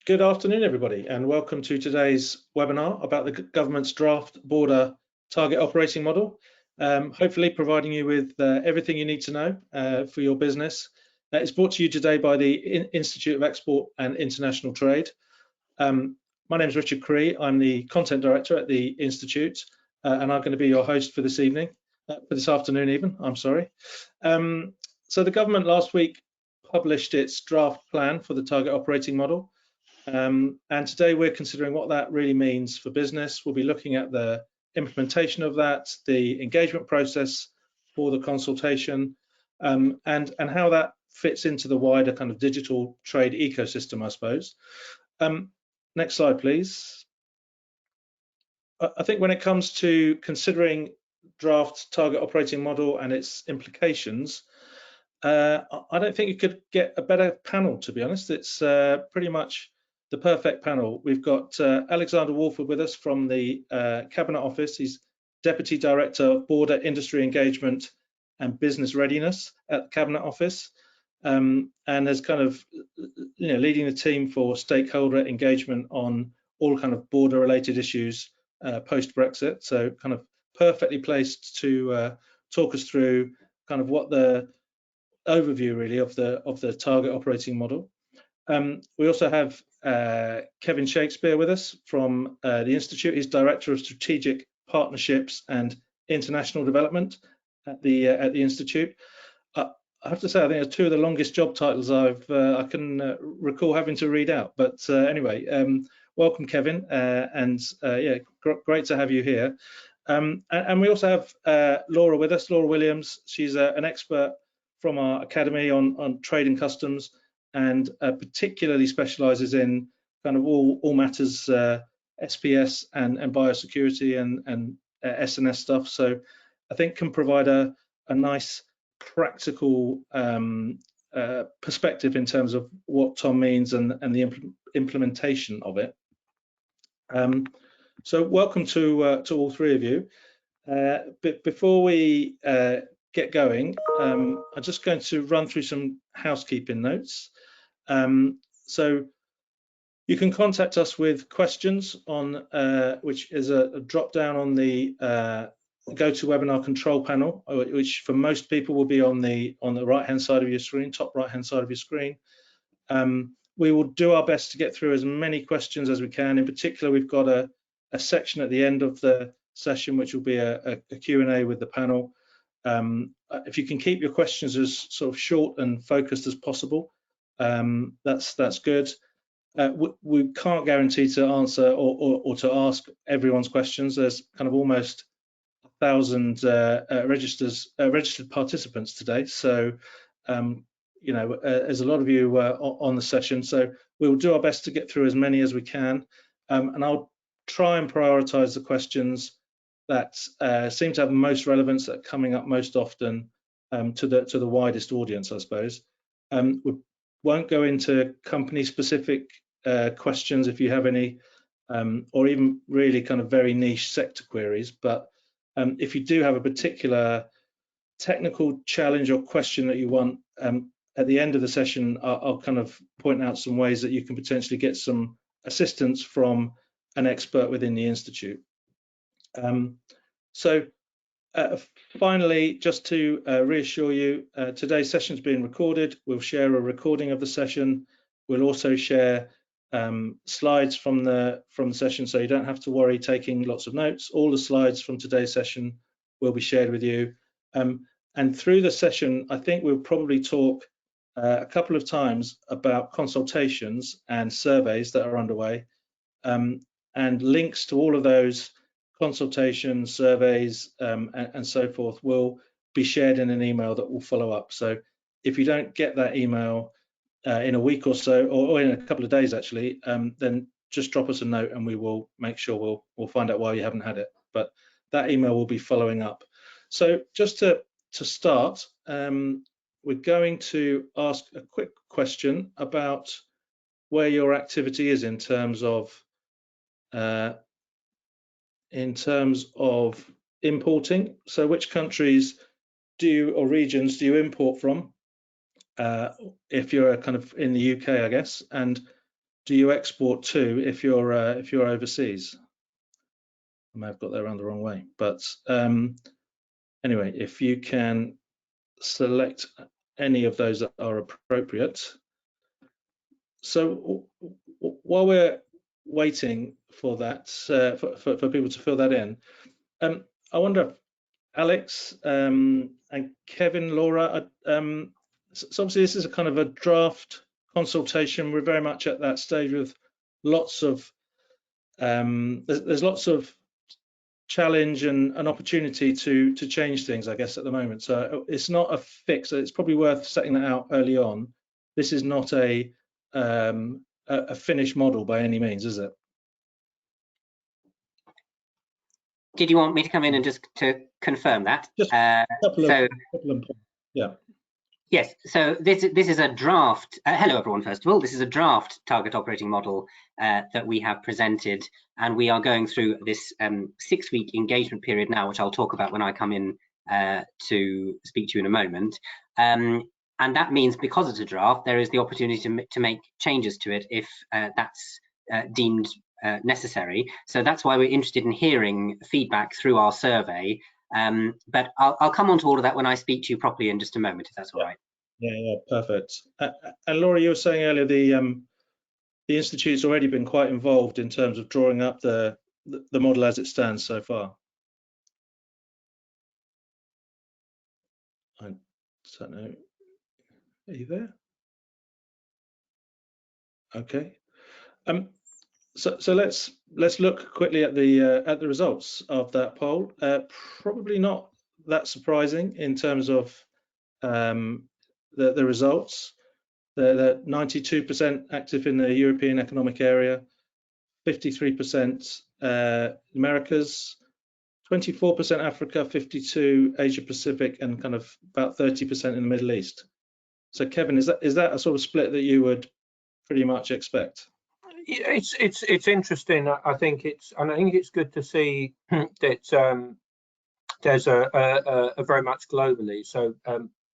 Good afternoon, everybody, and welcome to today's webinar about the government's draft border target operating model. Hopefully providing you with everything you need to know for your business. It's brought to you today by the Institute of Export and International Trade. My name is Richard Cree. I'm the Content Director at the Institute, and I'm going to be your host for this evening, for this afternoon even, I'm sorry. So the government last week published its draft plan for the target operating model. And today we're considering what that really means for business. We'll be looking at the implementation of that, the engagement process for the consultation, and how that fits into the wider kind of digital trade ecosystem, I suppose. Next slide, please. I think when it comes to considering draft target operating model and its implications, I don't think you could get a better panel, to be honest. It's pretty much the perfect panel. We've got Alexander Walford with us from the Cabinet Office. He's Deputy Director of Border Industry Engagement and Business Readiness at the Cabinet Office, and is kind of leading the team for stakeholder engagement on all kind of border-related issues post-Brexit. So kind of perfectly placed to talk us through kind of what the overview really of the target operating model. We also have Kevin Shakespeare with us from the Institute. He's Director of Strategic Partnerships and International Development at the Institute. I have to say, I think it's two of the longest job titles I can recall having to read out. But anyway, welcome, Kevin, and yeah, great to have you here. And we also have Laura with us, Laura Williams. She's an expert from our academy on trade and customs, and particularly specialises in kind of all matters SPS and biosecurity and S&S stuff. So I think can provide a nice practical perspective in terms of what Tom means and the implementation of it. So welcome to all three of you. But before we get going, I'm just going to run through some housekeeping notes. So you can contact us with questions on which is a drop down on the GoToWebinar control panel, which for most people will be on the right hand side of your screen, top right hand side of your screen. We will do our best to get through as many questions as we can. In particular, we've got a section at the end of the session which will be a Q&A with the panel. If you can keep your questions as sort of short and focused as possible, that's good. We can't guarantee to answer or to ask everyone's questions. There's kind of almost 1,000 registered participants today, so there's a lot of you on the session. So we will do our best to get through as many as we can, and I'll try and prioritise the questions that seem to have the most relevance, that are coming up most often to the widest audience, I suppose. We won't go into company-specific questions if you have any, or even really kind of very niche sector queries. But if you do have a particular technical challenge or question that you want, at the end of the session, I'll kind of point out some ways that you can potentially get some assistance from an expert within the Institute. So finally, just to reassure you, today's session is being recorded. We'll share a recording of the session. We'll also share slides from the session, so you don't have to worry taking lots of notes. All the slides from today's session will be shared with you. And through the session, I think we'll probably talk a couple of times about consultations and surveys that are underway, and links to all of those consultations, surveys, and so forth will be shared in an email that will follow up. So if you don't get that email in a week or so, or in a couple of days actually, then just drop us a note and we will make sure we'll find out why you haven't had it. But that email will be following up. So just to start, we're going to ask a quick question about where your activity is in terms of importing. So which countries or regions do you import from, if you're kind of in the UK, I guess, and do you export to if you're overseas? I may have got that around the wrong way, but anyway, if you can select any of those that are appropriate. So while we're waiting for that, for people to fill that in, I wonder, Alex and Kevin, Laura, so obviously this is a kind of a draft consultation. We're very much at that stage with lots of, there's lots of challenge and an opportunity to change things, I guess, at the moment. So it's not a fix. It's probably worth setting that out early on. This is not a finished model by any means, is it? Did you want me to come in and just to confirm that? Just a couple of points. Yeah. Yes, so this is a draft. Hello, everyone, first of all. This is a draft target operating model that we have presented, and we are going through this 6-week engagement period now, which I'll talk about when I come in to speak to you in a moment. And that means, because it's a draft, there is the opportunity to make changes to it if that's deemed necessary. So that's why we're interested in hearing feedback through our survey. But I'll come on to all of that when I speak to you properly in just a moment, if that's all right. Yeah, perfect. And Laura, you were saying earlier the Institute's already been quite involved in terms of drawing up the model as it stands so far. I don't know. Are you there? Okay. So let's look quickly at the results of that poll. Probably not that surprising in terms of the results. They're 92% active in the European Economic Area, 53% Americas, 24% Africa, 52% Asia Pacific, and kind of about 30% in the Middle East. So Kevin, is that a sort of split that you would pretty much expect? It's interesting. I think it's good to see that there's a very much globally. So,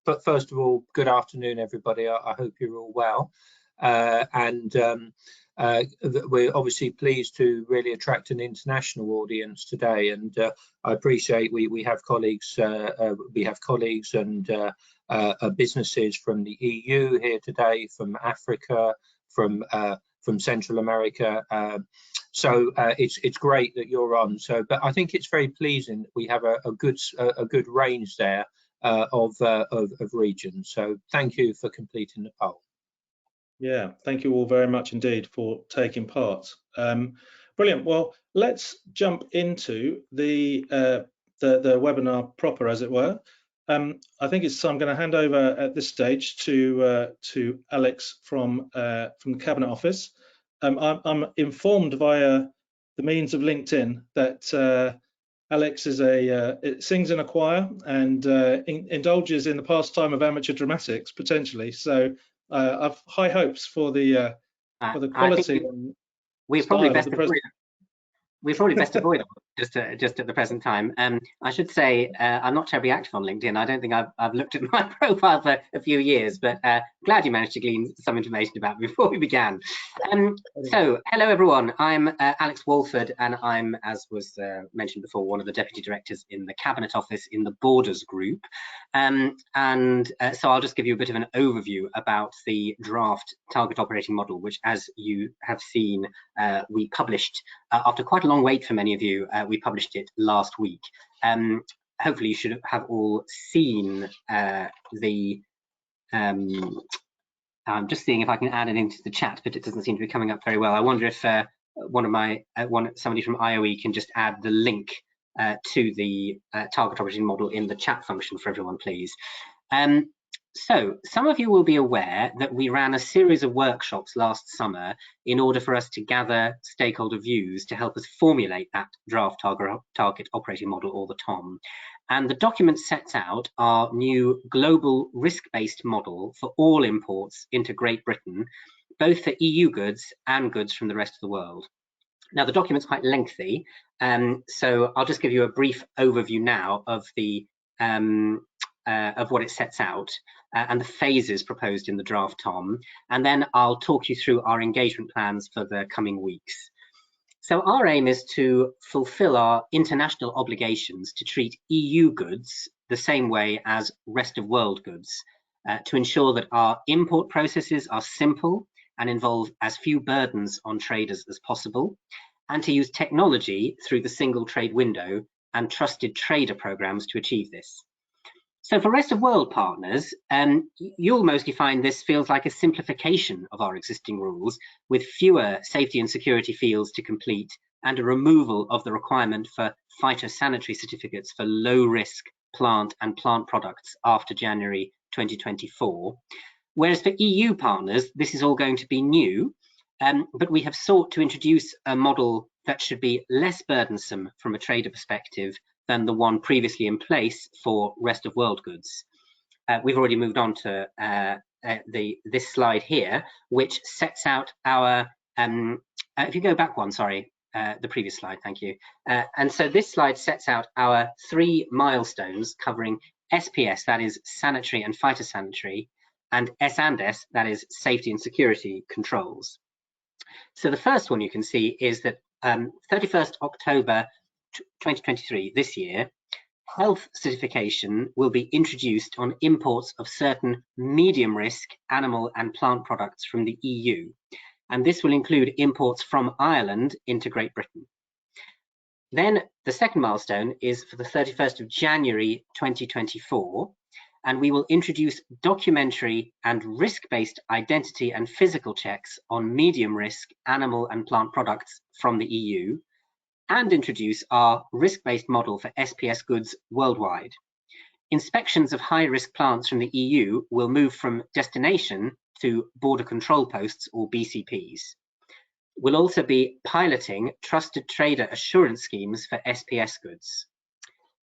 but first of all, good afternoon, everybody. I hope you're all well, and we're obviously pleased to really attract an international audience today. And I appreciate we have colleagues, and businesses from the EU here today, from Africa, from Central America. So it's great that you're on. So, but I think it's very pleasing that we have a good range there of regions. So thank you for completing the poll. Yeah, thank you all very much indeed for taking part. Brilliant. Well, let's jump into the webinar proper, as it were. I think I'm going to hand over at this stage to Alex from the Cabinet Office. I'm informed via the means of LinkedIn that Alex is sings in a choir and indulges in the pastime of amateur dramatics potentially. So I've high hopes for the quality. We're probably best avoid it just at the present time. I should say I'm not terribly active on LinkedIn. I don't think I've looked at my profile for a few years, but glad you managed to glean some information about me before we began. So hello everyone, I'm Alex Walford, and I'm, as was mentioned before, one of the deputy directors in the Cabinet Office in the Borders Group. So I'll just give you a bit of an overview about the draft target operating model, which, as you have seen, we published after quite a long wait for many of you. We published it last week. Hopefully you should have all seen the I'm just seeing if I can add it into the chat, but it doesn't seem to be coming up very well. I wonder if somebody from IOE can just add the link to the target operating model in the chat function for everyone, please. So some of you will be aware that we ran a series of workshops last summer in order for us to gather stakeholder views to help us formulate that draft target operating model, or the TOM. And the document sets out our new global risk-based model for all imports into Great Britain, both for EU goods and goods from the rest of the world. Now, the document's quite lengthy, so I'll just give you a brief overview now of the of what it sets out. and the phases proposed in the draft TOM, and then I'll talk you through our engagement plans for the coming weeks. So our aim is to fulfill our international obligations to treat EU goods the same way as rest of world goods, to ensure that our import processes are simple and involve as few burdens on traders as possible, and to use technology through the single trade window and trusted trader programs to achieve this. So for rest of world partners, you'll mostly find this feels like a simplification of our existing rules, with fewer safety and security fields to complete and a removal of the requirement for phytosanitary certificates for low risk plant and plant products after January 2024. Whereas for EU partners, this is all going to be new, but we have sought to introduce a model that should be less burdensome from a trader perspective than the one previously in place for rest of world goods. We've already moved on to this slide here, which sets out our, if you go back one, sorry, the previous slide, thank you. And so this slide sets out our 3 milestones covering SPS, that is sanitary and phytosanitary, and S&S, that is safety and security controls. So the first one you can see is that 31st October 2023, this year, health certification will be introduced on imports of certain medium risk animal and plant products from the EU. And this will include imports from Ireland into Great Britain. Then the second milestone is for the 31st of January 2024, and we will introduce documentary and risk-based identity and physical checks on medium risk animal and plant products from the EU, and introduce our risk-based model for SPS goods worldwide. Inspections of high-risk plants from the EU will move from destination to border control posts, or BCPs. We'll also be piloting trusted trader assurance schemes for SPS goods.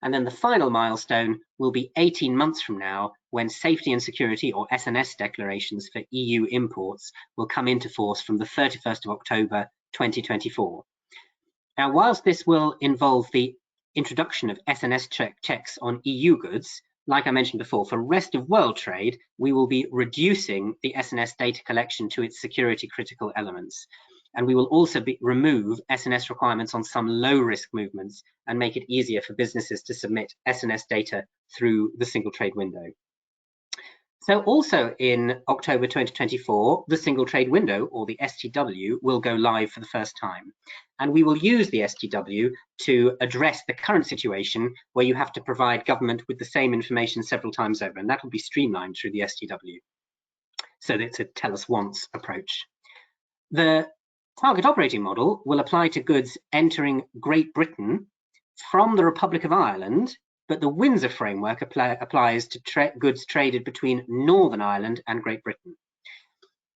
And then the final milestone will be 18 months from now, when safety and security, or S&S declarations for EU imports will come into force from the 31st of October 2024. Now, whilst this will involve the introduction of S&S checks on EU goods, like I mentioned before, for rest of world trade, we will be reducing the S&S data collection to its security critical elements. And we will also remove S&S requirements on some low risk movements and make it easier for businesses to submit S&S data through the single trade window. So also in October 2024, the single trade window, or the STW, will go live for the first time. And we will use the STW to address the current situation where you have to provide government with the same information several times over, and that will be streamlined through the STW. So it's a tell us once approach. The target operating model will apply to goods entering Great Britain from the Republic of Ireland, but the Windsor framework applies to goods traded between Northern Ireland and Great Britain.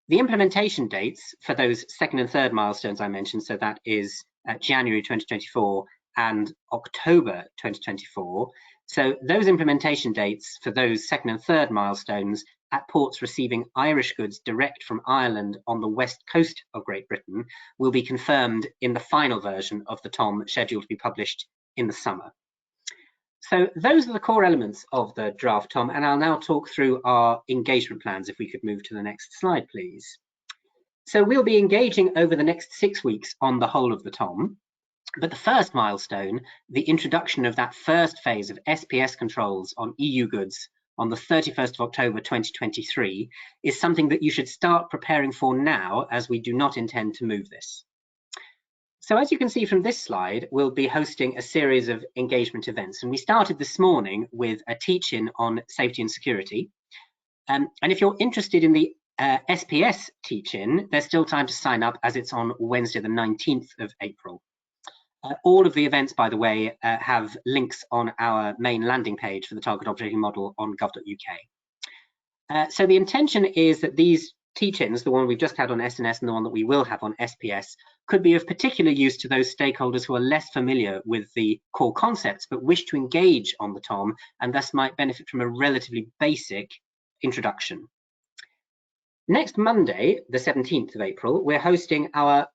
The implementation dates for those second and third milestones I mentioned, so that is January 2024 and October 2024. So those implementation dates for those second and third milestones at ports receiving Irish goods direct from Ireland on the west coast of Great Britain will be confirmed in the final version of the TOM scheduled to be published in the summer. So those are the core elements of the draft TOM, and I'll now talk through our engagement plans. If we could move to the next slide, please. So we'll be engaging over the next 6 weeks on the whole of the TOM, but the first milestone, the introduction of that first phase of SPS controls on EU goods on the 31st of October 2023, is something that you should start preparing for now, as we do not intend to move this. So as you can see from this slide, we'll be hosting a series of engagement events. And we started this morning with a teach-in on safety and security. And if you're interested in the SPS teach-in, there's still time to sign up, as it's on Wednesday, the 19th of April. All of the events, by the way, have links on our main landing page for the target operating model on gov.uk. So the intention is that these teach-ins, the one we've just had on S&S and the one that we will have on SPS, could be of particular use to those stakeholders who are less familiar with the core concepts but wish to engage on the TOM and thus might benefit from a relatively basic introduction. Next Monday, the 17th of April, we're hosting our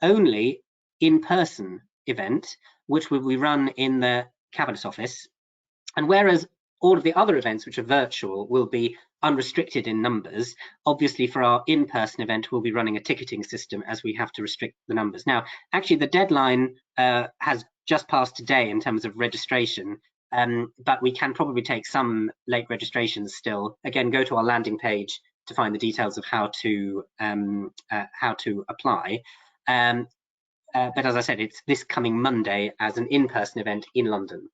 only in-person event, which will be run in the Cabinet Office. And whereas all of the other events, which are virtual, will be unrestricted in numbers. Obviously, for our in-person event, we'll be running a ticketing system as we have to restrict the numbers. Now, actually, the deadline has just passed today in terms of registration, but we can probably take some late registrations still. Again, go to our landing page to find the details of how to apply. But as I said, it's this coming Monday as an in-person event in London.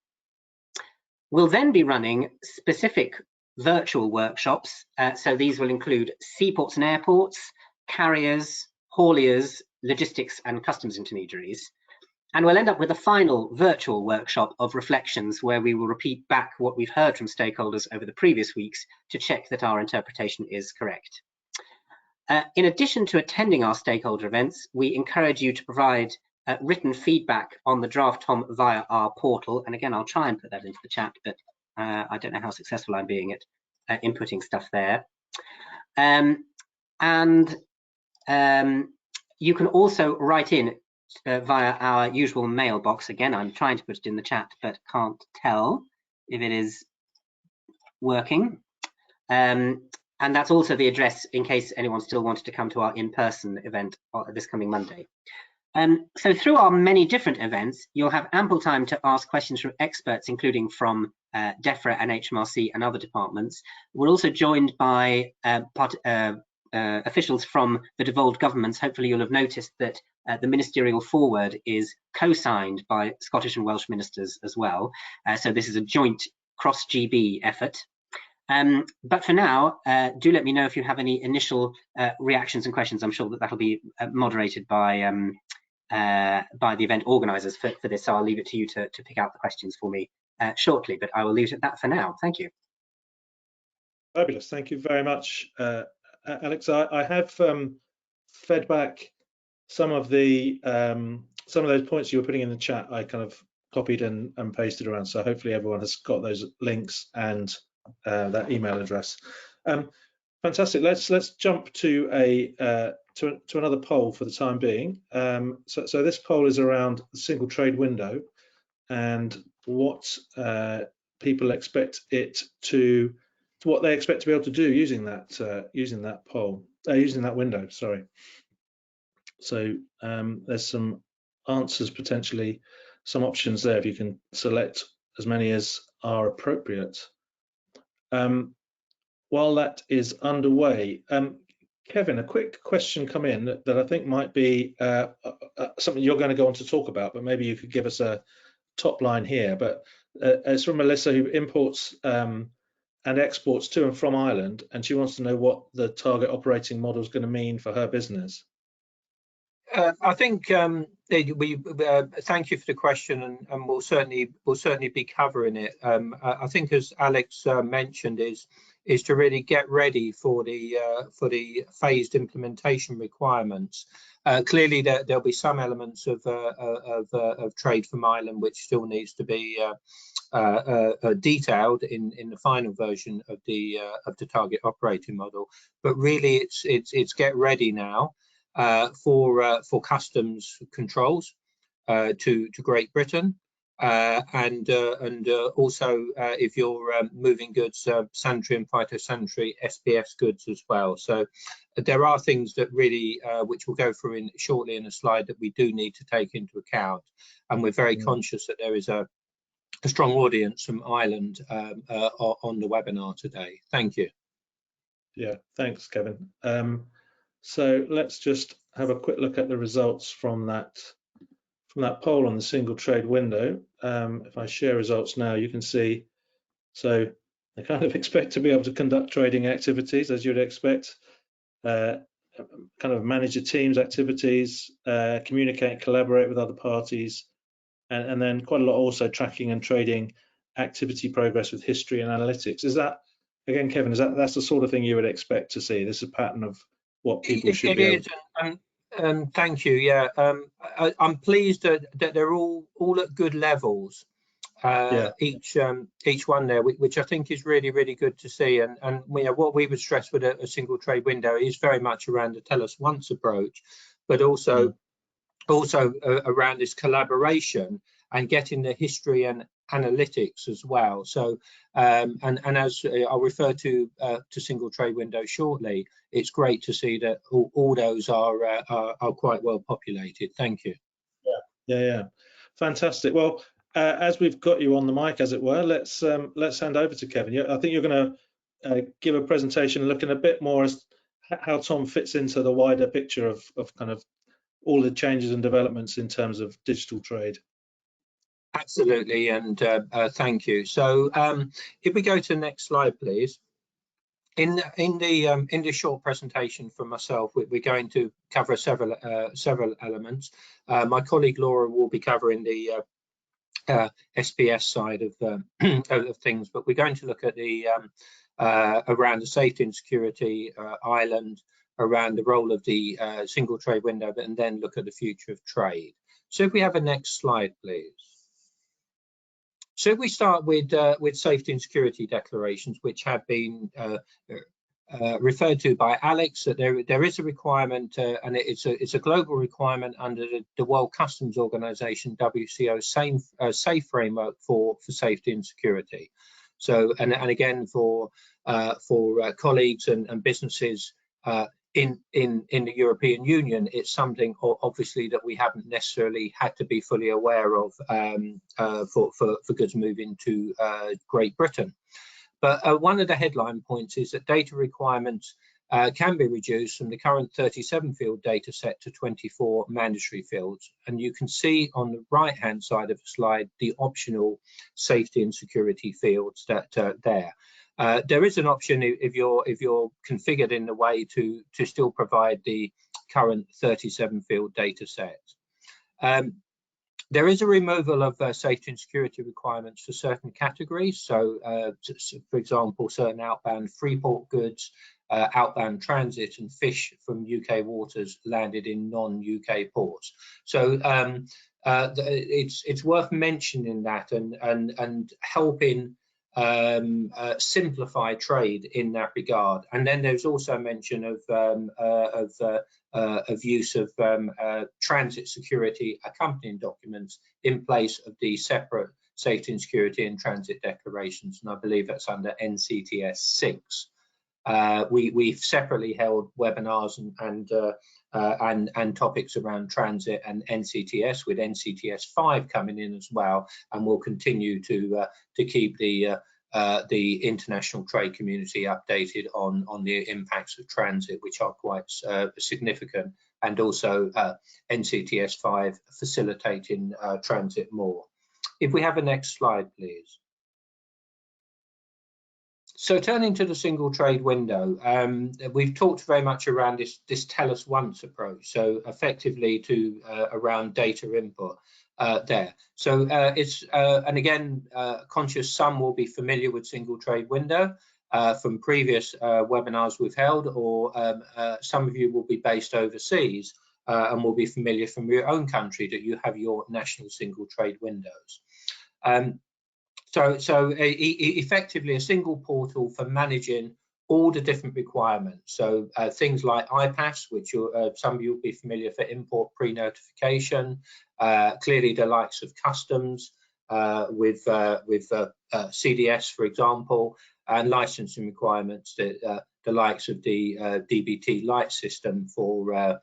We'll then be running specific virtual workshops. So these will include seaports and airports, carriers, hauliers, logistics and customs intermediaries. And we'll end up with a final virtual workshop of reflections where we will repeat back what we've heard from stakeholders over the previous weeks to check that our interpretation is correct. In addition to attending our stakeholder events, we encourage you to provide written feedback on the draft TOM via our portal. And again, I'll try and put that into the chat, but I don't know how successful I'm being at inputting stuff there. You can also write in via our usual mailbox. Again, I'm trying to put it in the chat, but can't tell if it is working. And that's also the address in case anyone still wanted to come to our in-person event this coming Monday. So through our many different events, you'll have ample time to ask questions from experts, including from DEFRA and HMRC and other departments. We're also joined by officials from the devolved governments. Hopefully you'll have noticed that the ministerial foreword is co-signed by Scottish and Welsh ministers as well. So this is a joint cross-GB effort. But for now, do let me know if you have any initial reactions and questions. I'm sure that that'll be moderated by the event organisers for this, so I'll leave it to you to pick out the questions for me shortly, but I will leave it at that for now. Thank you. Fabulous, thank you very much, Alex. I have fed back some of those points you were putting in the chat. I kind of copied and pasted around, so hopefully everyone has got those links and that email address. Fantastic. Let's jump to another poll for the time being. So this poll is around the single trade window and what people expect it to what they expect to be able to do using that window. Sorry. So there's some answers, potentially some options there if you can select as many as are appropriate. While that is underway, Kevin, a quick question come in that I think might be something you're going to go on to talk about, but maybe you could give us a top line here. But it's from Melissa, who imports and exports to and from Ireland, and she wants to know what the target operating model is going to mean for her business. I think we thank you for the question, and we'll certainly be covering it. I think, as Alex mentioned, is to really get ready for the phased implementation requirements. Clearly, there'll be some elements of trade from Ireland which still needs to be detailed in the final version of the target operating model. But really, it's get ready now. For customs controls to Great Britain, and also if you're moving goods, sanitary and phytosanitary SPS goods as well. So there are things that really, which we'll go through shortly in a slide, that we do need to take into account, and we're very conscious that there is a strong audience from Ireland on the webinar today. Thank you. Yeah, thanks, Kevin. So let's just have a quick look at the results from that poll on the single trade window. If I share results now, you can see, so they kind of expect to be able to conduct trading activities as you'd expect, kind of manage a team's activities, communicate and collaborate with other parties, and then quite a lot also tracking and trading activity progress with history and analytics. Is that, again, Kevin, that's the sort of thing you would expect to see? This is a pattern of what people should be able to... Thank you. Yeah, I'm pleased that they're all at good levels. Each one there, which I think is really good to see. And you know, what we would stress with a single trade window is very much around the tell us once approach, but also around this collaboration and getting the history and analytics as well. So and as I'll refer to single trade window shortly, it's great to see that all those are quite well populated. Thank you. Yeah. Fantastic. Well, as we've got you on the mic, as it were, let's hand over to Kevin. I think you're going to give a presentation looking a bit more as how Tom fits into the wider picture of kind of all the changes and developments in terms of digital trade. Absolutely, and thank you. So if we go to the next slide, please. In the short presentation from myself, we're going to cover several elements. My colleague Laura will be covering the SPS side of things, but we're going to look at the around the safety and security island, around the role of the single trade window, and then look at the future of trade. So if we have a next slide, please. So if we start with safety and security declarations, which have been referred to by Alex, that there is a requirement, and it's a global requirement under the World Customs Organization WCO safe framework for safety and security. So and again for colleagues and businesses in the European Union, it's something obviously that we haven't necessarily had to be fully aware of for goods moving to Great Britain. But one of the headline points is that data requirements can be reduced from the current 37 field data set to 24 mandatory fields. And you can see on the right hand side of the slide the optional safety and security fields that are there. There is an option if you're configured in the way to still provide the current 37 field data set. There is a removal of safety and security requirements for certain categories. So, for example, certain outbound freeport goods, outbound transit, and fish from UK waters landed in non-UK ports. So it's worth mentioning that and helping simplify trade in that regard. And then there's also mention of use of transit security accompanying documents in place of the separate safety and security and transit declarations, and I believe that's under NCTS 6. We've separately held webinars and topics around transit and NCTS, with NCTS 5 coming in as well, and we'll continue to keep the international trade community updated on the impacts of transit, which are quite significant, and also NCTS 5 facilitating transit more. If we have a next slide, please. So turning to the single trade window, we've talked very much around this tell us once approach, so effectively to around data input there. So it's and again, conscious some will be familiar with single trade window from previous webinars we've held, or some of you will be based overseas and will be familiar from your own country that you have your national single trade windows. So effectively a single portal for managing all the different requirements. So things like IPAS, which some of you will be familiar for import pre-notification, clearly the likes of customs with CDS, for example, and licensing requirements, the likes of the DBT light system for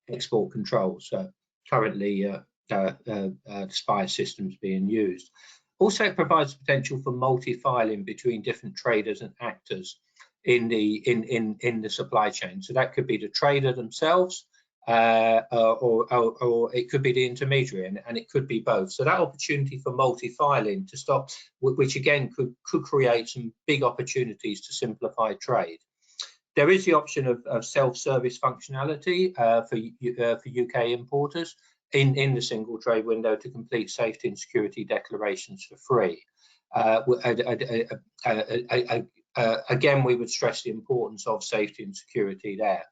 export controls. Currently SPI systems being used. Also, it provides potential for multi-filing between different traders and actors in the supply chain. So that could be the trader themselves, or it could be the intermediary, and it could be both. So that opportunity for multi-filing to stop, which again could create some big opportunities to simplify trade. There is the option of self-service functionality for UK importers in the single trade window to complete safety and security declarations for free. Again, we would stress the importance of safety and security there.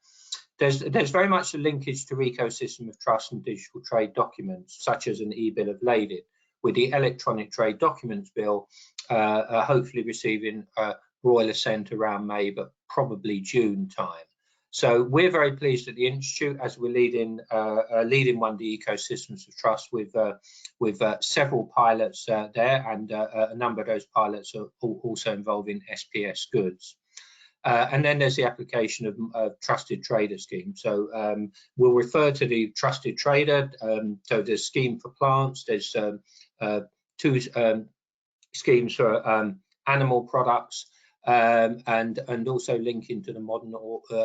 There's very much a linkage to ecosystem of trust and digital trade documents, such as an e-bill of lading, with the electronic trade documents bill hopefully receiving royal assent around May, but probably June time. So we're very pleased at the Institute as we're leading one of the ecosystems of trust with several pilots there, and a number of those pilots are also involving SPS goods. And then there's the application of trusted trader scheme. So we'll refer to the trusted trader. So there's scheme for plants. There's two schemes for animal products, and also linking to the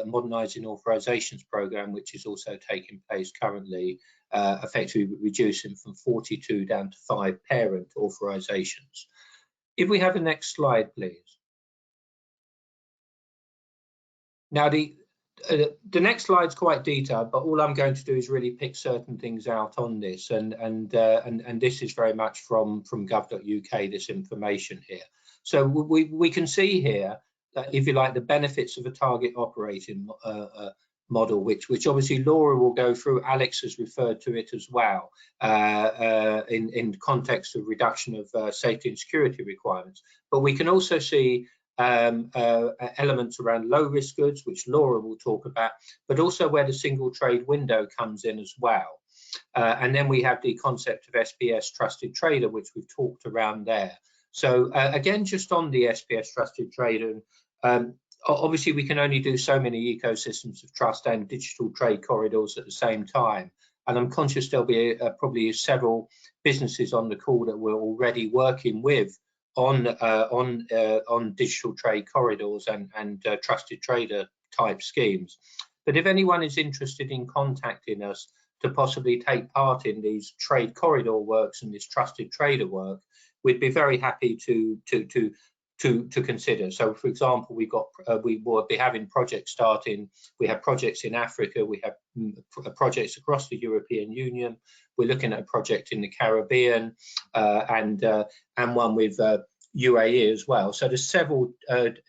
modernising authorisations programme, which is also taking place currently, effectively reducing from 42 down to 5 parent authorisations. If we have the next slide, please. Now, the next slide is quite detailed, but all I'm going to do is really pick certain things out on this, and this is very much from gov.uk, this information here. So we can see here that, if you like, the benefits of a target operating model, which obviously Laura will go through. Alex has referred to it as well in context of reduction of safety and security requirements. But we can also see elements around low risk goods, which Laura will talk about, but also where the single trade window comes in as well. And then we have the concept of SPS trusted trader, which we've talked around there. So again, just on the SPS trusted trader, obviously we can only do so many ecosystems of trust and digital trade corridors at the same time. And I'm conscious there'll be probably several businesses on the call that we're already working with on digital trade corridors and trusted trader type schemes. But if anyone is interested in contacting us to possibly take part in these trade corridor works and this trusted trader work, we'd be very happy to consider. So, for example, we will be having projects starting. We have projects in Africa. We have projects across the European Union. We're looking at a project in the Caribbean and one with UAE as well. So there's several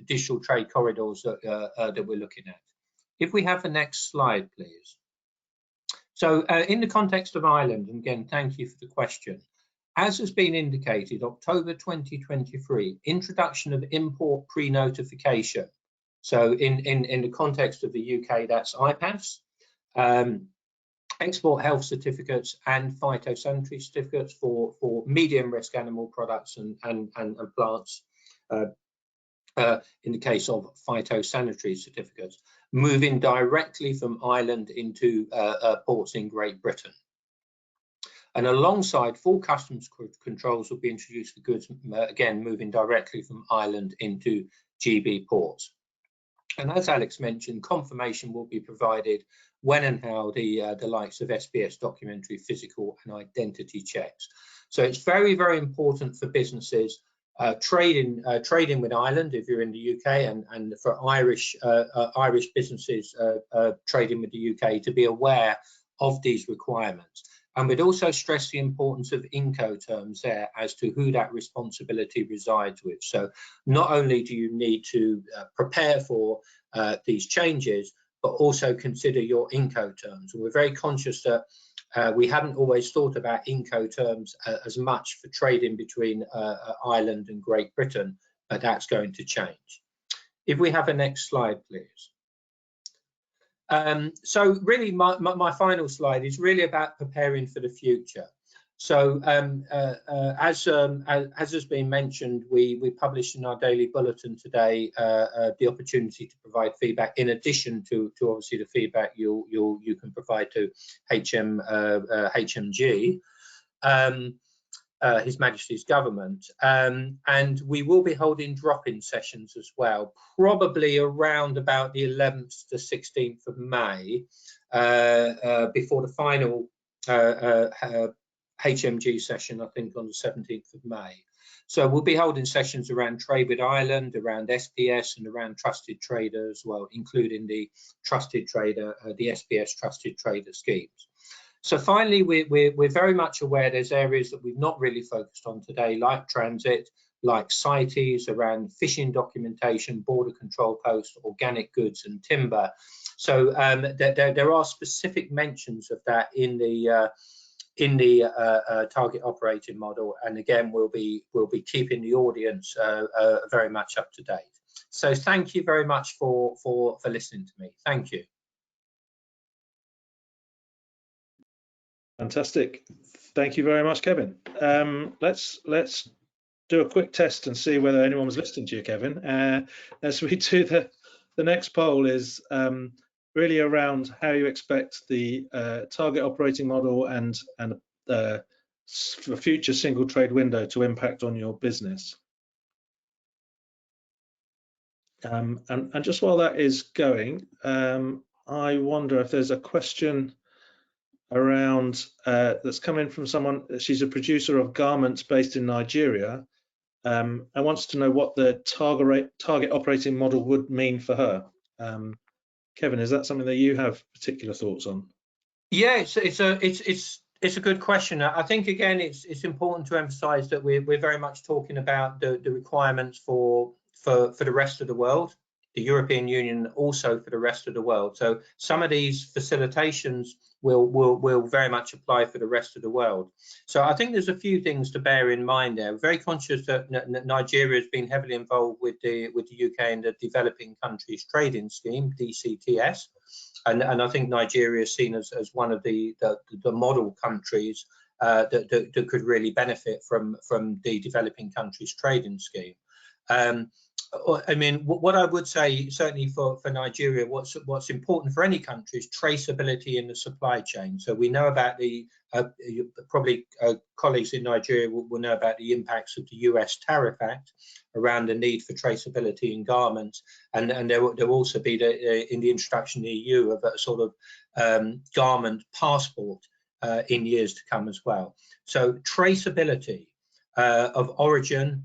digital trade corridors that we're looking at. If we have the next slide, please. So in the context of Ireland, and again, thank you for the question. As has been indicated, October 2023, introduction of import pre-notification. So in the context of the UK, that's IPAS, export health certificates and phytosanitary certificates for medium risk animal products and plants. In the case of phytosanitary certificates, moving directly from Ireland into ports in Great Britain. And alongside, full customs controls will be introduced for goods, again, moving directly from Ireland into GB ports. And as Alex mentioned, confirmation will be provided when and how the likes of SPS documentary, physical and identity checks. So it's very, very important for businesses trading with Ireland if you're in the UK, and for Irish businesses trading with the UK to be aware of these requirements. And we'd also stress the importance of Incoterms there as to who that responsibility resides with. So not only do you need to prepare for these changes, but also consider your Incoterms. And we're very conscious that we haven't always thought about Incoterms as much for trading between Ireland and Great Britain, but that's going to change. If we have a next slide, please. So really my final slide is really about preparing for the future. So as has been mentioned, we published in our daily bulletin today the opportunity to provide feedback in addition to obviously the feedback you can provide to HMG, His Majesty's Government, and we will be holding drop-in sessions as well, probably around about the 11th to 16th of May, before the final HMG session, I think on the 17th of May. So we'll be holding sessions around Trade with Ireland, around SPS and around Trusted Trader as well, including the Trusted Trader, the SPS Trusted Trader schemes. So finally, we're very much aware there's areas that we've not really focused on today, like transit, like CITES, around fishing documentation, border control posts, organic goods and timber. So there are specific mentions of that in the target operating model, and again we'll be keeping the audience very much up to date. So thank you very much for listening to me. Thank you. Fantastic. Thank you very much, Kevin. Let's do a quick test and see whether anyone was listening to you, Kevin. As we do the next poll is really around how you expect the target operating model and the future single trade window to impact on your business. And just while that is going, I wonder if there's a question around that's come in from someone. She's a producer of garments based in Nigeria, and wants to know what the target operating model would mean for her. Kevin, is that something that you have particular thoughts on? Yeah, it's a good question. I think again it's important to emphasize that we're very much talking about the requirements for the rest of the world, the European Union, also for the rest of the world. So some of these facilitations will very much apply for the rest of the world. So I think there's a few things to bear in mind there. We're very conscious that Nigeria has been heavily involved with the UK in the Developing Countries Trading Scheme, DCTS. And I think Nigeria is seen as one of the model countries that could really benefit from the Developing Countries Trading Scheme. I mean, what I would say, certainly for Nigeria, what's important for any country is traceability in the supply chain. So we know about the probably colleagues in Nigeria will know about the impacts of the US Tariff Act around the need for traceability in garments, and there will also be in the introduction in the EU of a sort of garment passport in years to come as well. So traceability of origin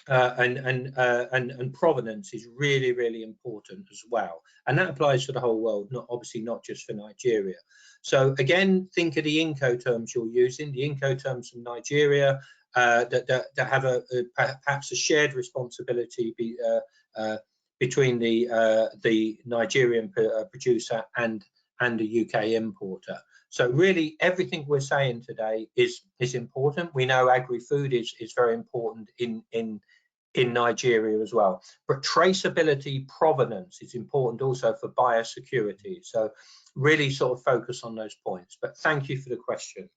and provenance is really, really important as well, and that applies to the whole world, obviously not just for Nigeria. So again, think of the Incoterms you're using, the Incoterms from Nigeria that have perhaps a shared responsibility between the Nigerian producer and the UK importer. So really, everything we're saying today is important. We know agri-food is very important in Nigeria as well, but traceability, provenance is important also for biosecurity. So really sort of focus on those points. But thank you for the question.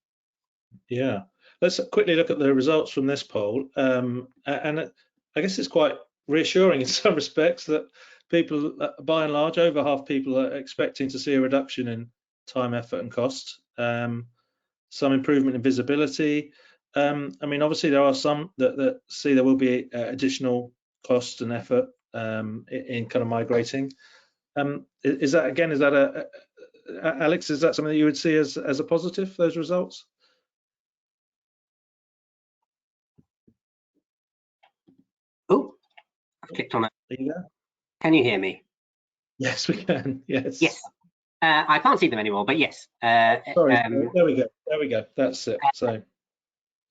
Yeah, let's quickly look at the results from this poll, and I guess it's quite reassuring in some respects that people, by and large, over half people are expecting to see a reduction in time, effort and cost, some improvement in visibility. I mean, obviously there are some that see there will be additional cost and effort in kind of migrating. Is that Alex, is that something that you would see as a positive, those results? Oh, I've clicked on it. There you go. Can you hear me? Yes, we can. Yes. Yes. I can't see them anymore, but yes. Sorry. There we go. There we go. That's it. So.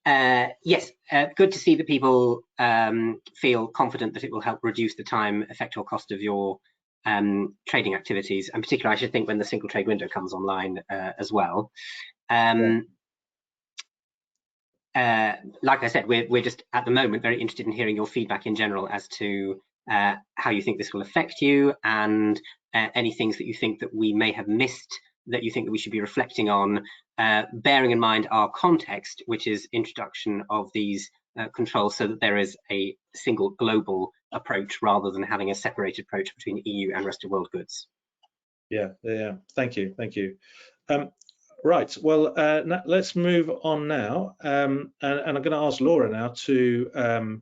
Yes, good to see that people feel confident that it will help reduce the time, effect or cost of your trading activities, and particularly I should think when the single trade window comes online as well. Like I said, we're just at the moment very interested in hearing your feedback in general as to how you think this will affect you, and any things that you think that we may have missed that you think that we should be reflecting on, bearing in mind our context, which is introduction of these controls so that there is a single global approach rather than having a separated approach between EU and rest of world goods. Yeah. Thank you. Right. Well, let's move on now, and I'm going to ask Laura now to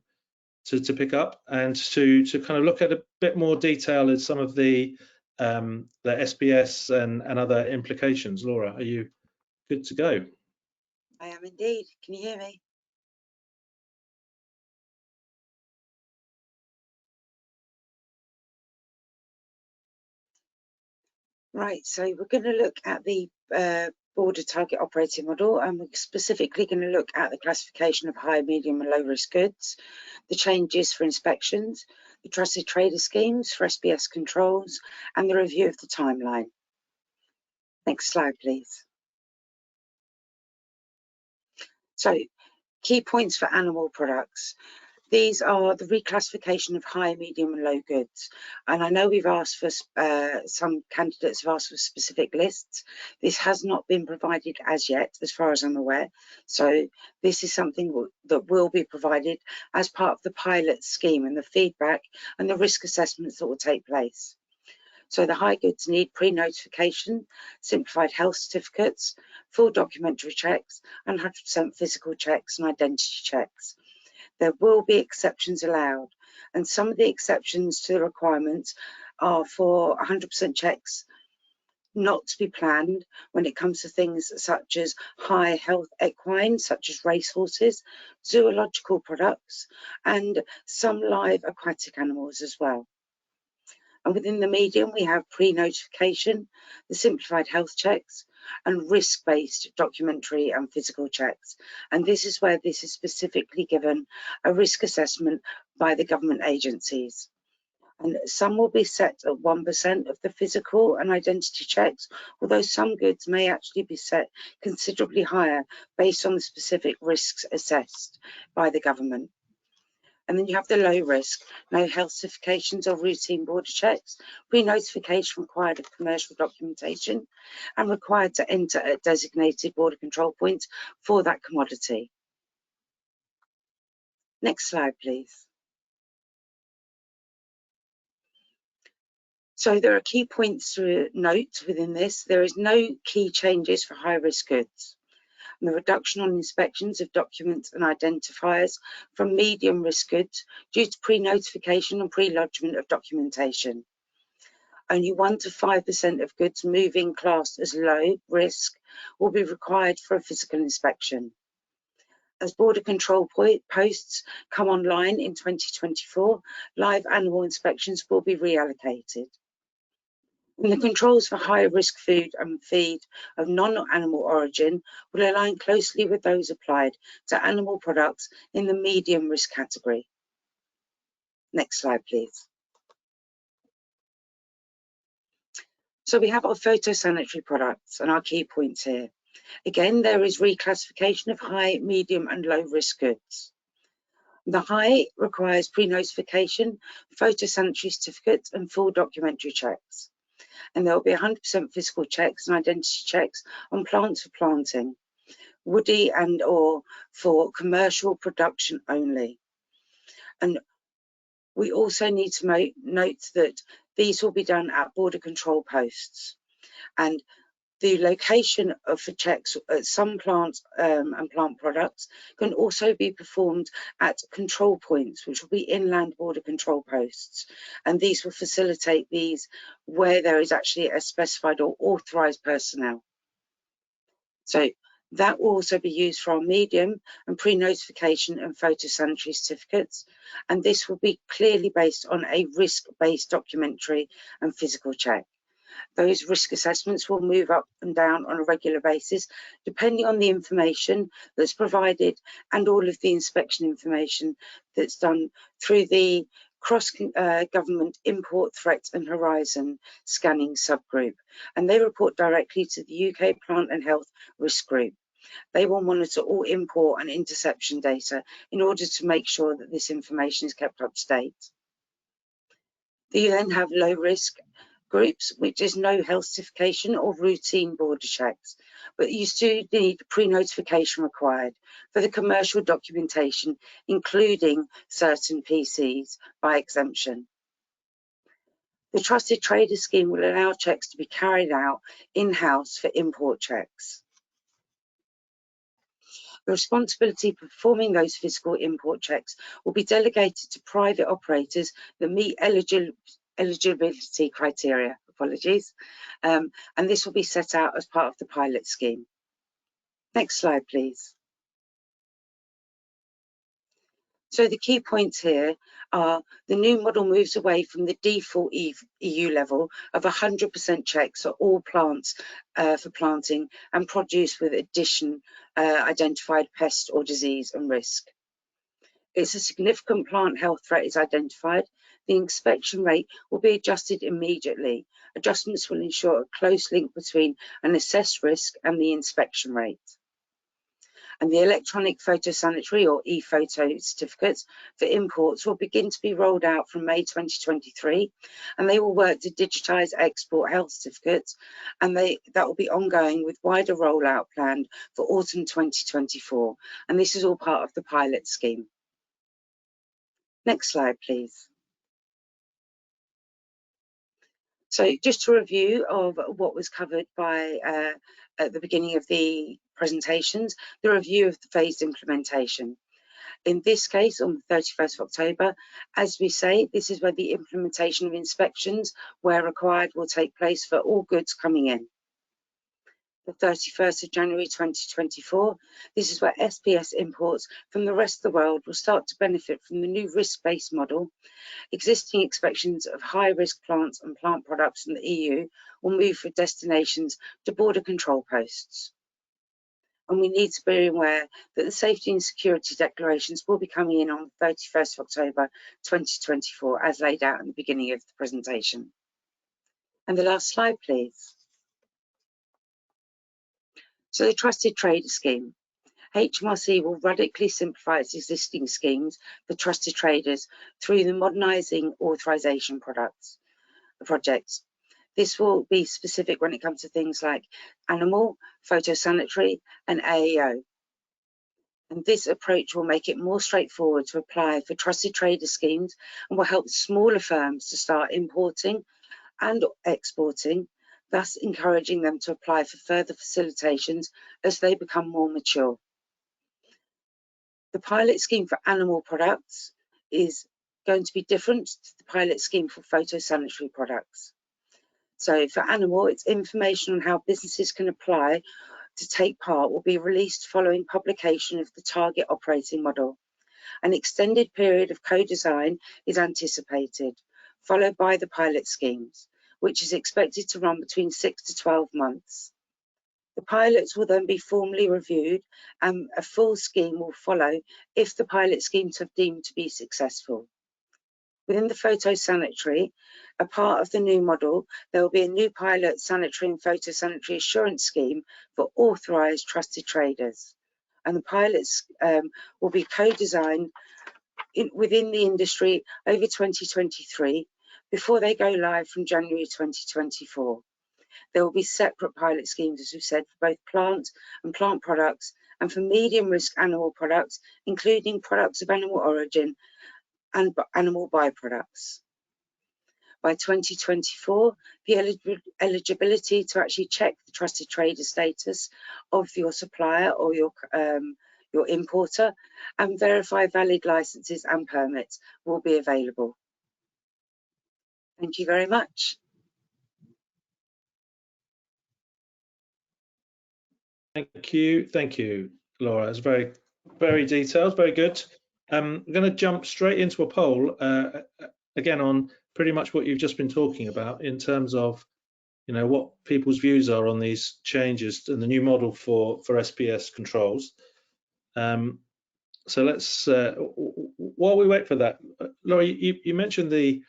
pick up and to kind of look at a bit more detail in some of the SBS and other implications. Laura, are you good to go? I am indeed. Can you hear me? Right, so we're going to look at the border target operating model, and we're specifically going to look at the classification of high, medium and low risk goods, the changes for inspections, the trusted trader schemes for SBS controls, and the review of the timeline. Next slide, please. So, key points for animal products. These are the reclassification of high, medium and low goods. And I know we've asked for, some candidates have asked for specific lists. This has not been provided as yet, as far as I'm aware. So this is something that will be provided as part of the pilot scheme and the feedback and the risk assessments that will take place. So the high goods need pre-notification, simplified health certificates, full documentary checks and 100% physical checks and identity checks. There will be exceptions allowed, and some of the exceptions to the requirements are for 100% checks not to be planned when it comes to things such as high health equine, such as racehorses, zoological products, and some live aquatic animals as well. And within the medium, we have pre-notification, the simplified health checks, and risk-based documentary and physical checks. And this is where this is specifically given a risk assessment by the government agencies. And some will be set at 1% of the physical and identity checks, although some goods may actually be set considerably higher based on the specific risks assessed by the government. And then you have the low risk, no health certifications or routine border checks, pre-notification required of commercial documentation, and required to enter at designated border control points for that commodity. Next slide, please. So there are key points to note within this. There is no key changes for high risk goods. And the reduction on inspections of documents and identifiers from medium risk goods due to pre-notification and pre-lodgement of documentation. Only 1 to 5% of goods moving classed as low risk will be required for a physical inspection. As border control posts come online in 2024, live animal inspections will be reallocated. And the controls for high risk food and feed of non-animal origin will align closely with those applied to animal products in the medium risk category. Next slide, please. So we have our phytosanitary products and our key points here. Again, there is reclassification of high, medium and low risk goods. The high requires pre-notification, phytosanitary certificates and full documentary checks. And there will be 100% physical checks and identity checks on plants for planting, woody and or for commercial production only. And we also need to note that these will be done at border control posts. And the location of the checks at some plants and plant products can also be performed at control points, which will be inland border control posts. And these will facilitate these where there is actually a specified or authorised personnel. So that will also be used for our medium and pre-notification and phytosanitary certificates. And this will be clearly based on a risk-based documentary and physical check. Those risk assessments will move up and down on a regular basis, depending on the information that's provided and all of the inspection information that's done through the cross-government import threat and horizon scanning subgroup. And they report directly to the UK Plant and Health Risk Group. They will monitor all import and interception data in order to make sure that this information is kept up to date. You then have low risk groups, which is no health certification or routine border checks, but you still need pre-notification required for the commercial documentation, including certain PCs by exemption. The Trusted Trader Scheme will allow checks to be carried out in-house for import checks. The responsibility for performing those physical import checks will be delegated to private operators that meet eligibility criteria, and this will be set out as part of the pilot scheme. Next slide, please. So the key points here are the new model moves away from the default EU level of 100% checks for all plants for planting and produce with identified pest or disease and risk. It's a significant plant health threat is identified. The inspection rate will be adjusted immediately. Adjustments will ensure a close link between an assessed risk and the inspection rate. And the electronic phytosanitary or e-photo certificates for imports will begin to be rolled out from May 2023, and they will work to digitise export health certificates, and that will be ongoing with wider rollout planned for autumn 2024, and this is all part of the pilot scheme. Next slide, please. So just a review of what was covered by at the beginning of the presentations, the review of the phased implementation. In this case, on the 31st of October, as we say, this is where the implementation of inspections, where required, will take place for all goods coming in. The 31st of January 2024, this is where SPS imports from the rest of the world will start to benefit from the new risk-based model. Existing inspections of high-risk plants and plant products in the EU will move for destinations to border control posts. And we need to be aware that the safety and security declarations will be coming in on the 31st of October 2024, as laid out in the beginning of the presentation. And the last slide, please. So the Trusted Trader Scheme. HMRC will radically simplify its existing schemes for trusted traders through the modernising authorisation projects. This will be specific when it comes to things like animal, phytosanitary and AEO. And this approach will make it more straightforward to apply for trusted trader schemes and will help smaller firms to start importing and exporting, thus encouraging them to apply for further facilitations as they become more mature. The pilot scheme for animal products is going to be different to the pilot scheme for phytosanitary products. So for animal, it's information on how businesses can apply to take part will be released following publication of the target operating model. An extended period of co-design is anticipated, followed by the pilot schemes, which is expected to run between 6 to 12 months. The pilots will then be formally reviewed and a full scheme will follow if the pilot schemes have deemed to be successful. Within the phytosanitary, a part of the new model, there will be a new pilot sanitary and phytosanitary assurance scheme for authorised trusted traders. And the pilots will be co-designed within the industry over 2023 before they go live from January 2024. There will be separate pilot schemes, as we've said, for both plant and plant products and for medium risk animal products, including products of animal origin and animal byproducts. By 2024, the eligibility to actually check the trusted trader status of your supplier or your importer and verify valid licenses and permits will be available. Thank you very much. Thank you, Laura. It's very, very detailed, very good. I'm going to jump straight into a poll again on pretty much what you've just been talking about in terms of, you know, what people's views are on these changes and the new model for SPS controls. So let's, while we wait for that, Laura, you mentioned the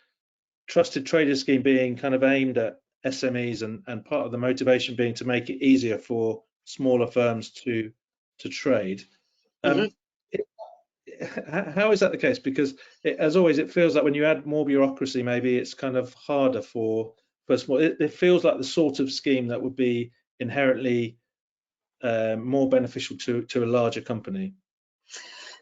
trusted trader scheme being kind of aimed at SMEs and part of the motivation being to make it easier for smaller firms to trade. How is that the case? Because as always, it feels like when you add more bureaucracy, maybe it's kind of harder for small. It feels like the sort of scheme that would be inherently more beneficial to a larger company.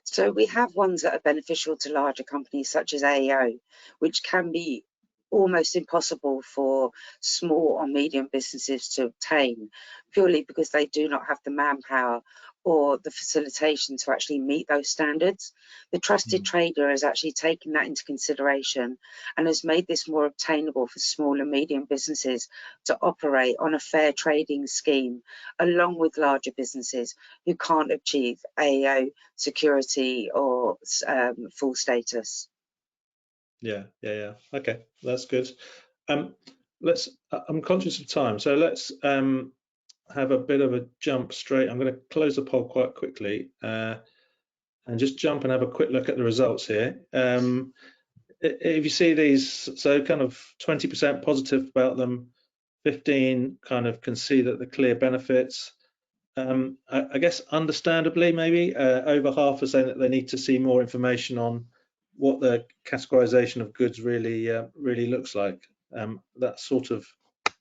So we have ones that are beneficial to larger companies such as AEO, which can be almost impossible for small or medium businesses to obtain, purely because they do not have the manpower or the facilitation to actually meet those standards. The trusted trader has actually taken that into consideration and has made this more obtainable for small and medium businesses to operate on a fair trading scheme, along with larger businesses who can't achieve AEO security or full status. Yeah. Okay, that's good. I'm conscious of time, so let's have a bit of a jump straight. I'm going to close the poll quite quickly and just jump and have a quick look at the results here. If you see these, so kind of 20% positive about them, 15 kind of can see that the clear benefits, I guess understandably, maybe over half are saying that they need to see more information on what the categorization of goods really looks like. That sort of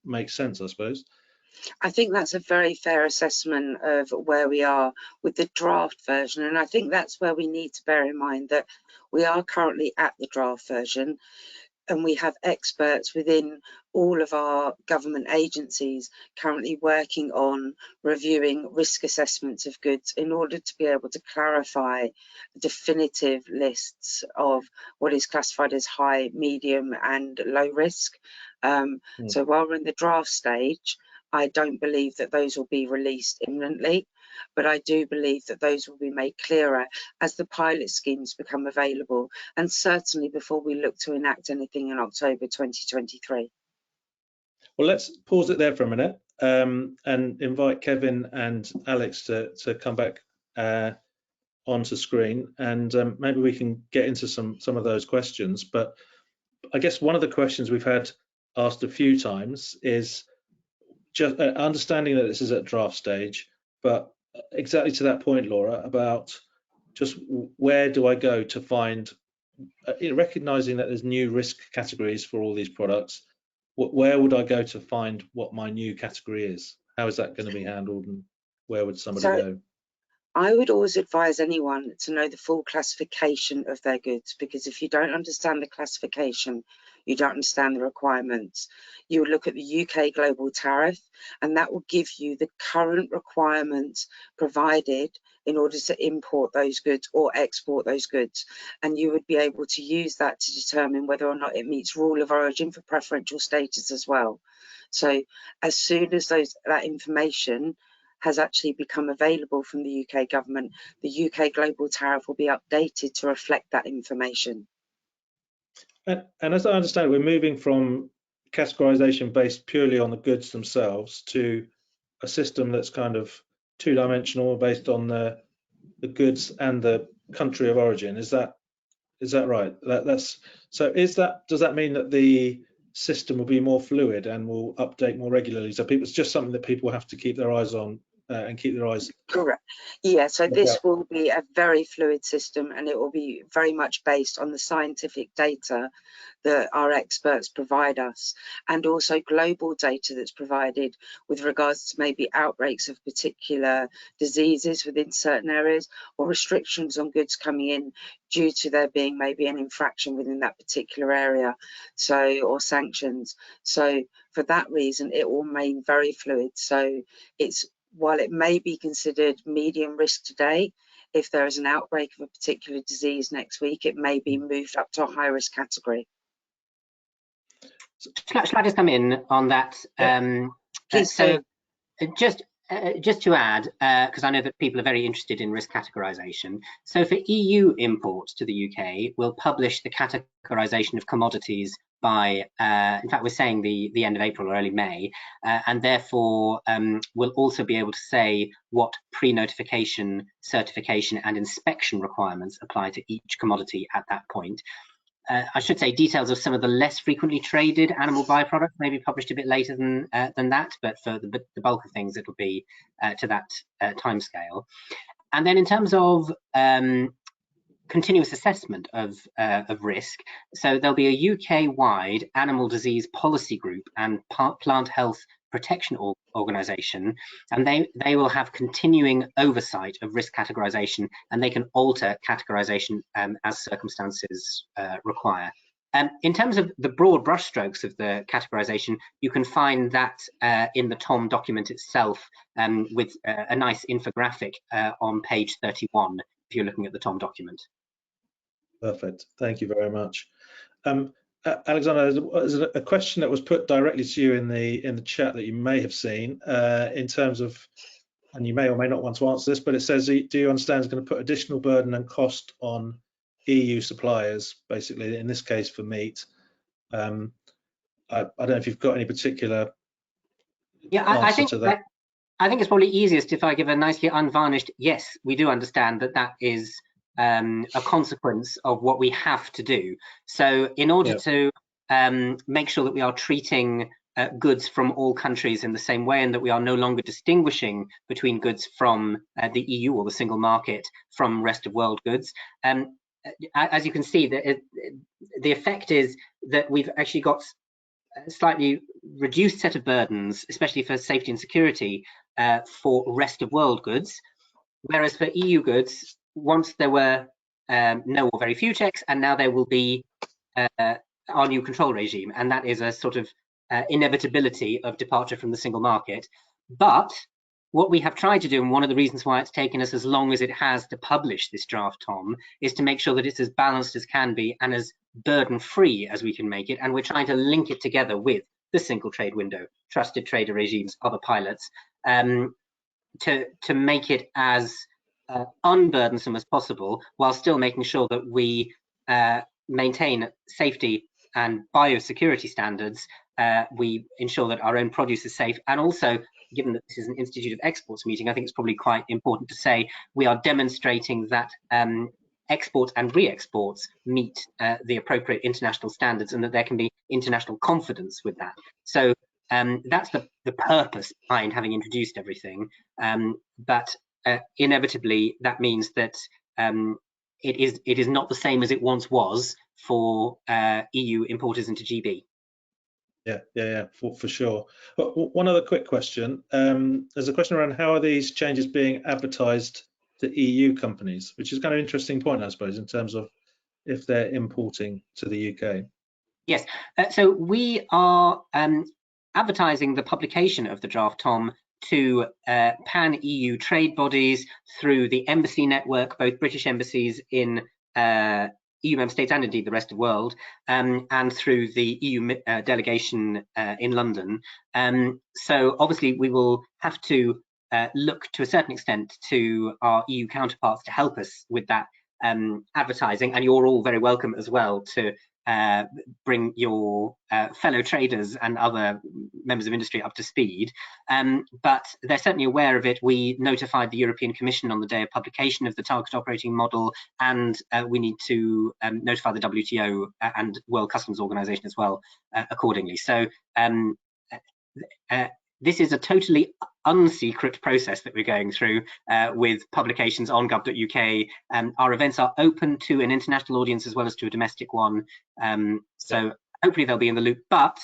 makes sense, I suppose. I think that's a very fair assessment of where we are with the draft version, and I think that's where we need to bear in mind that we are currently at the draft version, and we have experts within all of our government agencies currently working on reviewing risk assessments of goods in order to be able to clarify definitive lists of what is classified as high, medium and low risk. So while we're in the draft stage, I don't believe that those will be released imminently, but I do believe that those will be made clearer as the pilot schemes become available, and certainly before we look to enact anything in October 2023. Well, let's pause it there for a minute and invite Kevin and Alex to come back onto screen, and maybe we can get into some of those questions. But I guess one of the questions we've had asked a few times is just understanding that this is at draft stage, but exactly to that point, Laura, about just where do I go to find, recognizing that there's new risk categories for all these products, where would I go to find what my new category is? How is that going to be handled, and where would somebody go? I would always advise anyone to know the full classification of their goods, because if you don't understand the classification, you don't understand the requirements. You would look at the UK global tariff, and that will give you the current requirements provided in order to import those goods or export those goods. And you would be able to use that to determine whether or not it meets rule of origin for preferential status as well. So as soon as that information has actually become available from the UK government, the UK global tariff will be updated to reflect that information. And as I understand, we're moving from categorization based purely on the goods themselves to a system that's kind of two-dimensional, based on the goods and the country of origin. Is that right? Does that mean that the system will be more fluid and will update more regularly? So it's just something that people have to keep their eyes on and keep their eyes. Correct. Yeah, so this will be a very fluid system, and it will be very much based on the scientific data that our experts provide us, and also global data that's provided with regards to maybe outbreaks of particular diseases within certain areas, or restrictions on goods coming in due to there being maybe an infraction within that particular area, or sanctions. So for that reason, it will remain very fluid. So while it may be considered medium risk today, if there is an outbreak of a particular disease next week, it may be moved up to a high risk category. Shall I just come in on that? Please so just to add, because I know that people are very interested in risk categorization. So for EU imports to the UK, we'll publish the categorization of commodities by, in fact, we're saying the end of April or early May, and therefore we'll also be able to say what pre-notification, certification and inspection requirements apply to each commodity at that point. I should say details of some of the less frequently traded animal byproducts may be published a bit later than that, but for the bulk of things, it'll be to that timescale. And then in terms of continuous assessment of risk, so there'll be a UK-wide animal disease policy group and plant health protection organisation, and they will have continuing oversight of risk categorization, and they can alter categorization as circumstances require. In terms of the broad brushstrokes of the categorization, you can find that in the TOM document itself, with a nice infographic on page 31 if you're looking at the TOM document. Perfect, thank you very much. Alexander, there's a question that was put directly to you in the chat that you may have seen in terms of, and you may or may not want to answer this, but it says, do you understand it's going to put additional burden and cost on EU suppliers, basically in this case for meat? I don't know if you've got any particular answer to that. I think it's probably easiest if I give a nicely unvarnished yes. We do understand that is a consequence of what we have to do. So in order to make sure that we are treating goods from all countries in the same way, and that we are no longer distinguishing between goods from the EU or the single market from rest of world goods. As you can see, the effect is that we've actually got a slightly reduced set of burdens, especially for safety and security for rest of world goods, whereas for EU goods, once there were no or very few checks, and now there will be our new control regime, and that is a sort of inevitability of departure from the single market. But what we have tried to do, and one of the reasons why it's taken us as long as it has to publish this draft, Tom, is to make sure that it's as balanced as can be and as burden-free as we can make it. And we're trying to link it together with the single trade window, trusted trader regimes, other pilots, to make it as unburdensome as possible, while still making sure that we maintain safety and biosecurity standards. We ensure that our own produce is safe, and also, given that this is an Institute of Exports meeting, I think it's probably quite important to say we are demonstrating that exports and re-exports meet the appropriate international standards, and that there can be international confidence with that. So that's the purpose behind having introduced everything. But inevitably, that means that it is not the same as it once was for EU importers into GB. Yeah, for sure. But one other quick question. There's a question around how are these changes being advertised to EU companies, which is kind of an interesting point, I suppose, in terms of if they're importing to the UK. Yes, so we are advertising the publication of the draft, Tom, to pan-EU trade bodies through the embassy network, both British embassies in EU member states and indeed the rest of the world, and through the EU delegation in London. So obviously we will have to look to a certain extent to our EU counterparts to help us with that advertising, and you're all very welcome as well to bring your fellow traders and other members of industry up to speed. But they're certainly aware of it. We notified the European Commission on the day of publication of the target operating model, and we need to notify the WTO and World Customs Organization as well accordingly. So this is a totally unsecret process that we're going through with publications on gov.uk. Our events are open to an international audience as well as to a domestic one. So hopefully they'll be in the loop, but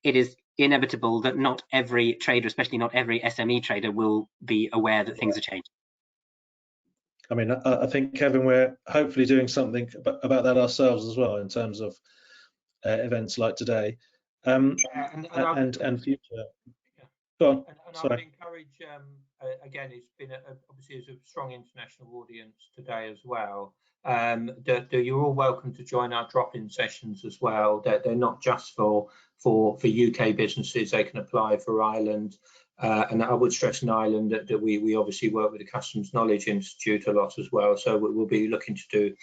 it is inevitable that not every trader, especially not every SME trader, will be aware that things are changing. I mean, I think, Kevin, we're hopefully doing something about that ourselves as well in terms of events like today and future. Go on. And I would encourage, again, it's been obviously a strong international audience today as well, that you're all welcome to join our drop-in sessions as well. They're not just for UK businesses, they can apply for Ireland. And I would stress in Ireland that we obviously work with the Customs Knowledge Institute a lot as well. So we'll be looking to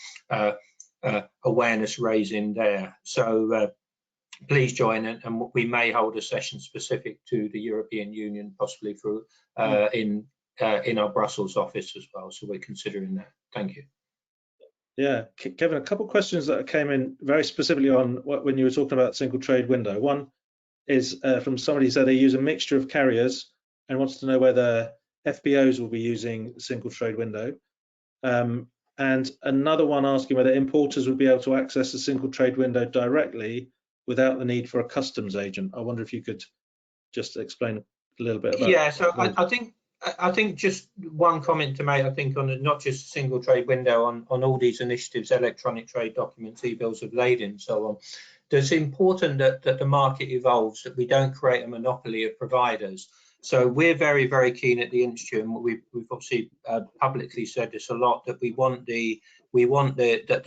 do awareness raising there. So please join, and we may hold a session specific to the European Union, possibly through in our Brussels office as well. So we're considering that. Thank you. Yeah, Kevin, a couple of questions that came in very specifically on when you were talking about single trade window. One is from somebody who said they use a mixture of carriers and wants to know whether FBOs will be using single trade window. And another one asking whether importers would be able to access the single trade window directly without the need for a customs agent. I wonder if you could just explain a little bit about. Yeah, so I think just one comment to make, I think, on not just a single trade window, on all these initiatives, electronic trade documents, e-bills of lading and so on. It's important that the market evolves, that we don't create a monopoly of providers. So we're very, very keen at the Institute, and we've obviously publicly said this a lot, that we want the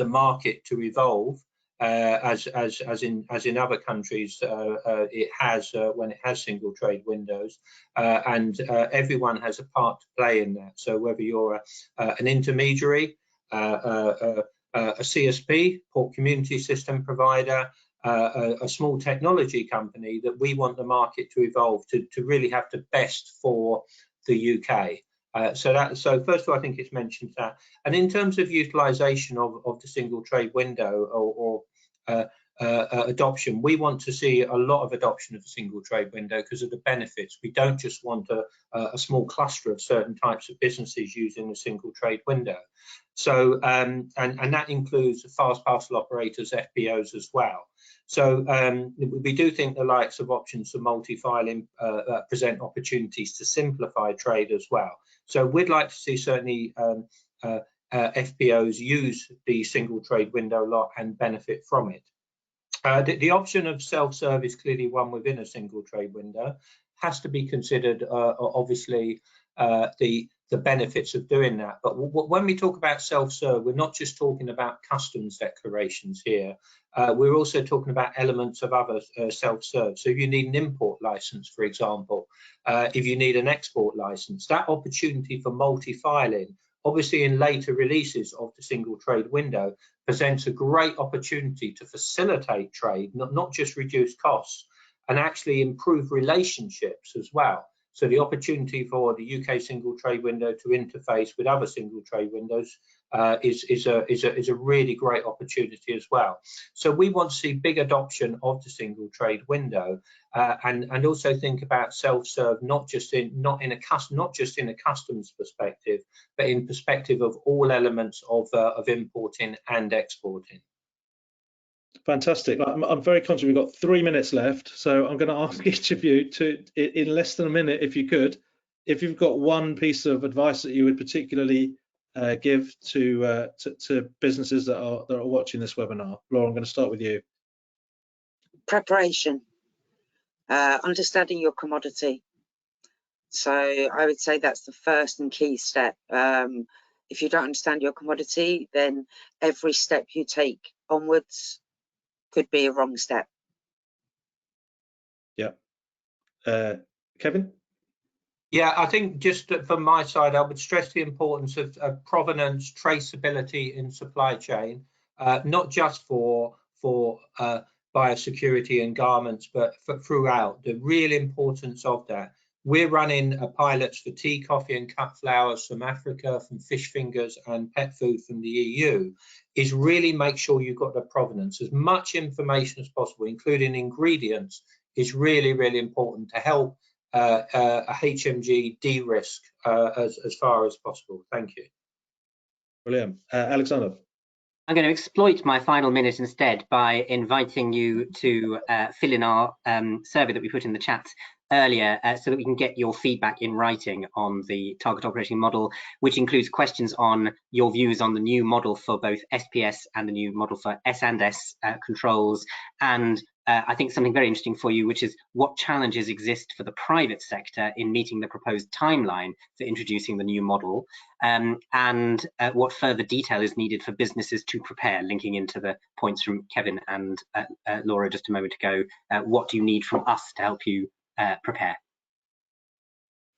market to evolve. As in other countries, it has when it has single trade windows, and everyone has a part to play in that. So whether you're an intermediary, a CSP, port community system provider, a small technology company, that we want the market to evolve to really have the best for the UK. So first of all, I think it's mentioned that. And in terms of utilisation of the single trade window, or adoption. We want to see a lot of adoption of the single trade window because of the benefits. We don't just want a small cluster of certain types of businesses using the single trade window. So, and that includes fast parcel operators, FBOs as well. So we do think the likes of options for multi-filing present opportunities to simplify trade as well. So we'd like to see certainly FBOs use the single trade window a lot and benefit from it. The option of self-serve is clearly one within a single trade window. Has to be considered, obviously, the benefits of doing that. But when we talk about self-serve, we're not just talking about customs declarations here. We're also talking about elements of other self-serve. So if you need an import license, for example, if you need an export license, that opportunity for multi-filing, obviously in later releases of the single trade window, presents a great opportunity to facilitate trade, not just reduce costs, and actually improve relationships as well. So the opportunity for the UK single trade window to interface with other single trade windows is a really great opportunity as well. So we want to see big adoption of the single trade window, and also think about self-serve not just in a customs perspective, but in perspective of all elements of importing and exporting. Fantastic. I'm very conscious we've got 3 minutes left, so I'm going to ask each of you to, in less than a minute, if you could, if you've got one piece of advice that you would particularly give to businesses that are watching this webinar. Laura, I'm going to start with you. Preparation, understanding your commodity. So I would say that's the first and key step. If you don't understand your commodity, then every step you take onwards could be a wrong step. Yeah. Kevin? Yeah, I think just from my side, I would stress the importance of provenance, traceability in supply chain, not just for biosecurity and garments, but throughout. The real importance of that. We're running pilots for tea, coffee and cut flowers from Africa, from fish fingers and pet food from the EU, is really make sure you've got the provenance. As much information as possible, including ingredients, is really, really important to help a HMG de-risk as far as possible. Thank you. Brilliant. Alexander? I'm going to exploit my final minute instead by inviting you to fill in our survey that we put in the chat earlier, so that we can get your feedback in writing on the target operating model, which includes questions on your views on the new model for both SPS and the new model for S&S controls, and I think something very interesting for you, which is what challenges exist for the private sector in meeting the proposed timeline for introducing the new model, and what further detail is needed for businesses to prepare, linking into the points from Kevin and Laura just a moment ago. What do you need from us to help you prepare?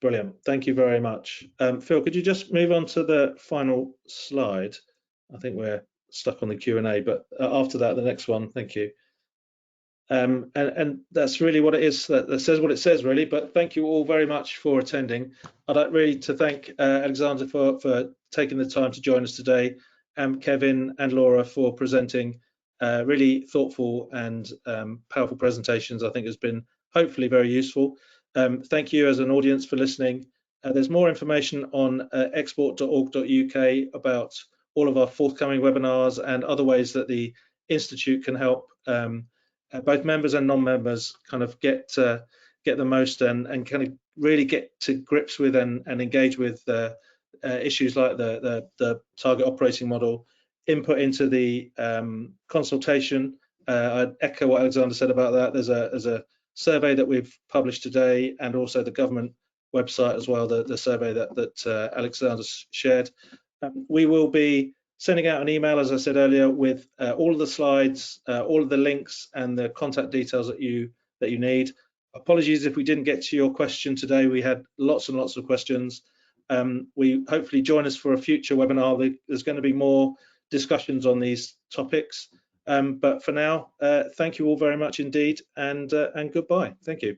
Brilliant. Thank you very much. Phil, could you just move on to the final slide? I think we're stuck on the Q&A, but after that, the next one. Thank you. And that's really what it is. That says what it says, really. But thank you all very much for attending. I'd like really to thank Alexander for taking the time to join us today, and Kevin and Laura for presenting really thoughtful and powerful presentations. I think has been hopefully very useful. Thank you as an audience for listening. There's more information on export.org.uk about all of our forthcoming webinars and other ways that the Institute can help both members and non-members kind of get the most and kind of really get to grips with and engage with issues like the target operating model, input into the consultation. I'd echo what Alexander said about that. There's a survey that we've published today, and also the government website as well, the survey that Alexander shared. We will be sending out an email, as I said earlier, with all of the slides, all of the links and the contact details that you need. Apologies if we didn't get to your question today. We had lots and lots of questions. We hopefully join us for a future webinar. There's going to be more discussions on these topics. But for now, thank you all very much indeed, and goodbye. Thank you.